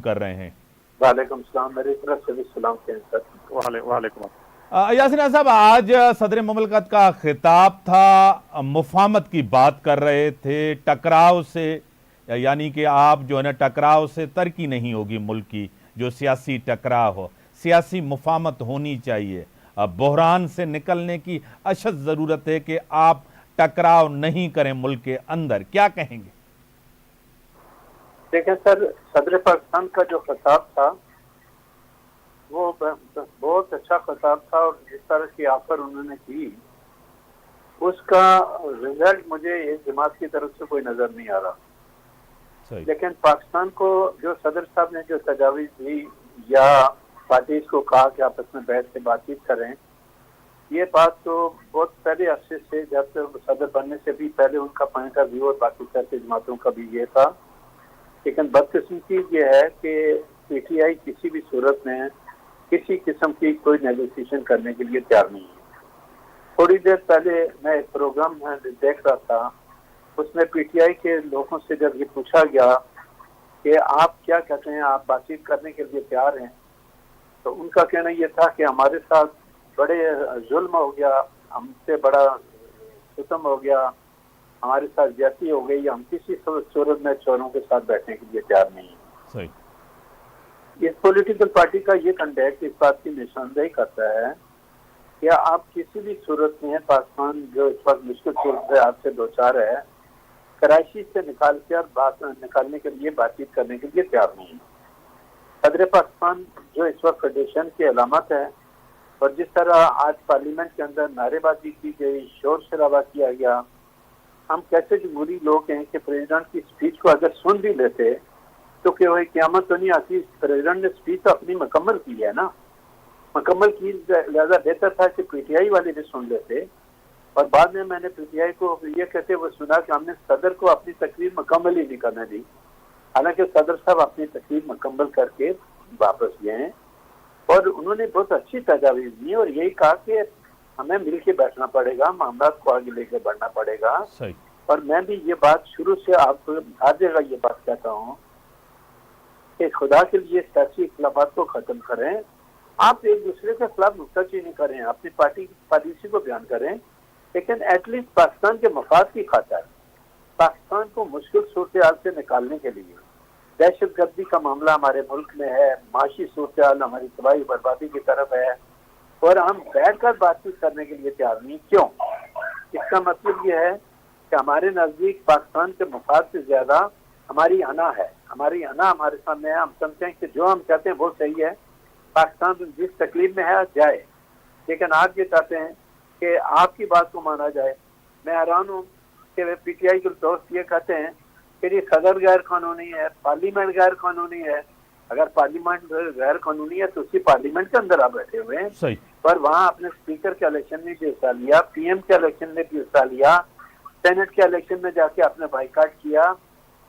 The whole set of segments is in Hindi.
कर रहे हैं। वालेकुम सलाम, मेरी तरफ से भी सलाम के सर। वालेकुम। यासीन साहब, आज सदर मुमलकत का खिताब था, मुफाहमत की बात कर रहे थे, टकराव से, यानी कि आप जो है ना टकराव से तरक्की नहीं होगी मुल्क की, जो सियासी टकराव हो, सियासी मुफाहमत होनी चाहिए। बहरान से निकलने की अशद ज़रूरत है कि आप टकराव नहीं करें मुल्क के अंदर, क्या कहेंगे? देखें सर, सदर पाकिस्तान का जो खिताब था वो बहुत अच्छा खिताब था और जिस तरह की ऑफर उन्होंने की उसका रिजल्ट मुझे एक जमात की तरफ से कोई नजर नहीं आ रहा। लेकिन पाकिस्तान को जो सदर साहब ने जो तजावीज दी या पार्टीज को कहा कि आपस में बैठ के बातचीत करें, ये बात तो बहुत पहले अरसे से, जब सदर बनने से भी पहले उनका पॉइंट ऑफ व्यू और बाकी सियासी जमातों का भी ये था। लेकिन बदकिस्मती ये है कि पीटीआई किसी भी सूरत में किसी किस्म की कोई नेगोशिएशन करने के लिए तैयार नहीं है। थोड़ी देर पहले मैं एक प्रोग्राम देख रहा था, उसमें पीटीआई के लोगों से जब ये पूछा गया कि आप क्या कहते हैं, आप बातचीत करने के लिए तैयार हैं, तो उनका कहना यह था कि हमारे साथ बड़े जुल्म हो गया, हमसे बड़ा सितम हो गया, हमारे साथ ज्यादती हो गई, हम किसी सूरत में चोरों के साथ बैठने के लिए तैयार नहीं है। इस पॉलिटिकल पार्टी का ये कंडक्ट इस बात की निशानदेही करता है कि आप किसी भी सूरत में पाकिस्तान जो इस वक्त मुश्किल सूरत से आपसे दो चार है, कराची से निकाल कर बात निकालने के लिए बातचीत करने के लिए तैयार नहीं है। सदर पाकिस्तान जो इस वक्त फेडरेशन की अलामत है, और जिस तरह आज पार्लियामेंट के अंदर नारेबाजी की गई, शोर शराबा किया गया, हम कैसे जमहूरी लोग हैं कि प्रेसिडेंट की स्पीच को अगर सुन भी लेते तो क्या वही क्यामत तो नहीं आती। प्रेसिडेंट ने स्पीच तो अपनी मुकम्मल की है ना, मुकम्मल की, लिहाजा बेहतर था कि पीटीआई वाले भी सुन लेते। और बाद में मैंने पीटीआई को ये कहते हुए सुना कि हमने सदर को अपनी तकरीर मुकम्मल ही नहीं करने दी। हालांकि सदर साहब अपनी तकरीर मुकम्मल करके वापस गए और उन्होंने बहुत अच्छी तजावीज दी और यही कहा कि हमें मिल के बैठना पड़ेगा, मामला को आगे लेके बढ़ना पड़ेगा। और मैं भी ये बात शुरू से आपको हर जगह ये बात कहता हूँ कि खुदा के लिए सियासी इख्तिलाफात को खत्म करें, आप एक दूसरे के खिलाफ नुक्ताचीनी करें, अपनी पार्टी की पॉलिसी को बयान करें, लेकिन एटलीस्ट पाकिस्तान के मफाद की खातिर, पाकिस्तान को मुश्किल सूरत हाल से निकालने के लिए, दहशत गर्दी का मामला हमारे मुल्क में है, माशी सूरत हाल हमारी तबाही बर्बादी की तरफ है, और हम बैठकर बातचीत करने के लिए तैयार नहीं। क्यों? इसका मतलब यह है कि हमारे नजदीक पाकिस्तान के मफाद से ज्यादा हमारी अना है, हमारी अना हमारे सामने है। हम समझते हैं कि जो हम कहते हैं वो सही है, पाकिस्तान जिस तकलीफ में है जाए, लेकिन आप ये चाहते हैं कि आपकी बात को माना जाए। मैं हैरान हूँ कि वे पीटीआई के दोस्त ये कहते हैं कि ये सदर गैर कानूनी है, पार्लियामेंट गैर कानूनी है। अगर पार्लियामेंट गैर कानूनी है तो उसी पार्लियामेंट के अंदर आप बैठे हुए हैं, पर वहाँ अपने स्पीकर के इलेक्शन में भी हिस्सा लिया, पीएम के इलेक्शन में भी हिस्सा लिया, सेनेट के इलेक्शन में जाके आपने बाइकाट किया।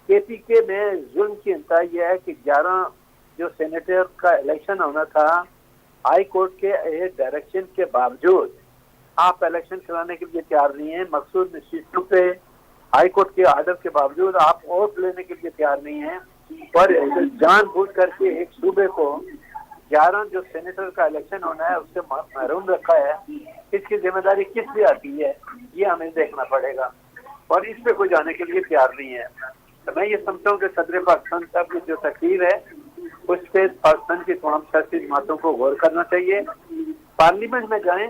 केपीके में जुल्म की इंतहा यह है कि 11 जो सेनेटर का इलेक्शन होना था, हाई कोर्ट के डायरेक्शन के बावजूद आप इलेक्शन कराने के लिए तैयार नहीं है। मकसूद सीटों पे हाई कोर्ट के आर्डर के बावजूद आप वोट लेने के लिए तैयार नहीं है, पर जानबूझ करके एक सूबे को 11 जो सेनेटर का इलेक्शन होना है उससे महरूम रखा है। इसकी जिम्मेदारी किस पे आती है ये हमें देखना पड़ेगा, और इस पे कोई जाने के लिए तैयार नहीं है। तो मैं ये समझता हूँ कि सदर पाकिस्तान साहब की जो तकरीर है उस पर पाकिस्तान की तमाम सियासी जमातों को गौर करना चाहिए। पार्लियामेंट में जाएं,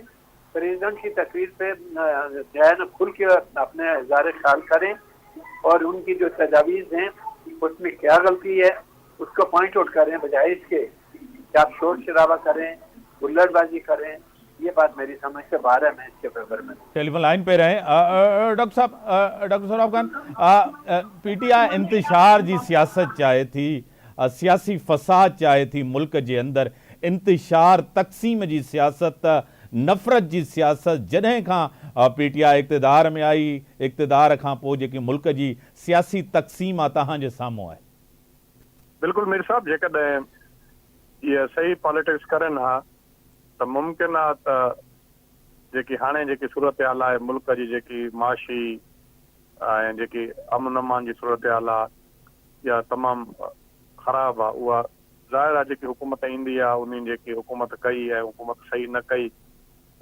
प्रेसिडेंट की तकरीर पे जो है ना खुल के अपने इज़हार ख्याल करें, और उनकी जो तजावीज़ हैं उसमें क्या गलती है उसको पॉइंट आउट करें, बजाय इसके कि आप शोर शराबा करें, हुल्लड़बाजी करें। ये बात मेरी समझ से बाहर है। मैं इसके पेपर में टेलीफोन लाइन पे रहे डॉक्टर साहब, डॉक्टर सौरभ खान, पीटीआई इंतशार जी सियासत चाहे थी, सियासी फसाद चाहे थी मुल्क जे अंदर, इंतशार तक़सीम जी सियासत, नफ़रत जी सियासत जॾहिं खां पीटीआई इक़्तिदार में आई, इक़्तिदार खां पोइ जेकी मुल्क जी सियासी तक़सीम आहे तव्हांजे साम्हूं आहे। बिल्कुल मीर साहब, जेकॾहिं ये सही पॉलिटिक्स करनि हा तो मुमकिन आहे त जेकी हाणे जेकी सूरत हाल आहे मुल्क जी, जेकी माशी ऐं जेकी अमन अमान जी सूरत हाल आहे, या तमामु ख़राबु आहे उहा ज़ाहिर आहे जेकी हुकूमत ईंदी आहे उन्हनि जेकी हुकूमत कई ऐं हुकूमत सही न कई